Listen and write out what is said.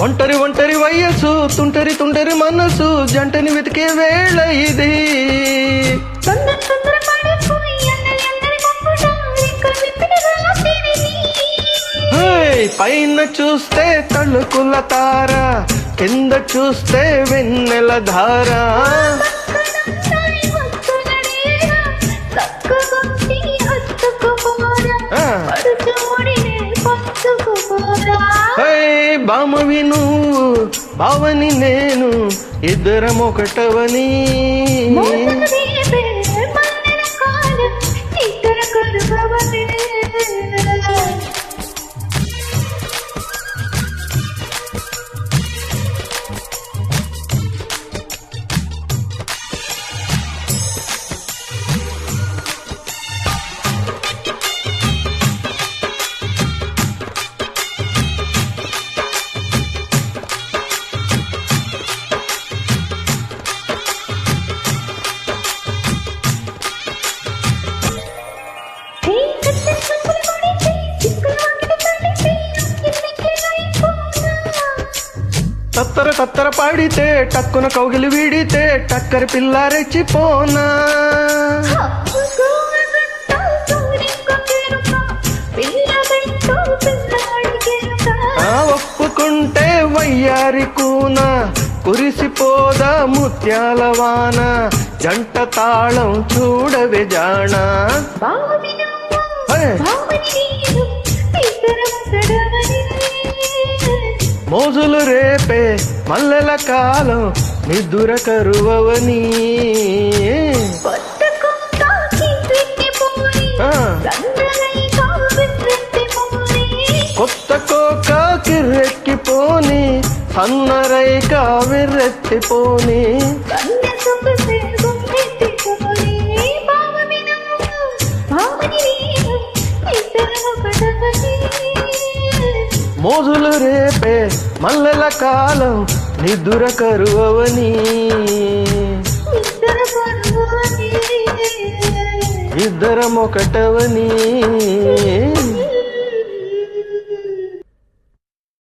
ఒంటరి ఒంటరి వయస్సు తుంటరి తుంటరి మనసు జంటని వెతికే వేళ ఇది. పైన చూస్తే తళుకుల తార, కింద చూస్తే వెన్నెల ధార. బామవి నువ్వు బావని నేను ఇద్దరం ఒకటవని. తత్తర తత్తర పాడితే టక్కున కౌగిలి వీడితే టక్కరి పిల్ల రెచ్చిపోనా. ఒప్పుకుంటే వయ్యారి కూన కురిసిపోదా ముత్యాల వాన. జంట తాళం చూడవే జాణ. మోజులు రేపే మల్లెల కాలం నిద్దుర కరువవని. కొత్త కోక కిర్రెక్కిపోని సన్నరై కావిర్రెత్తిపోని. మోజులు రేపే మల్లెల కాలం నిద్దుర కరువవని. ఇద్దరం ఒకటవని.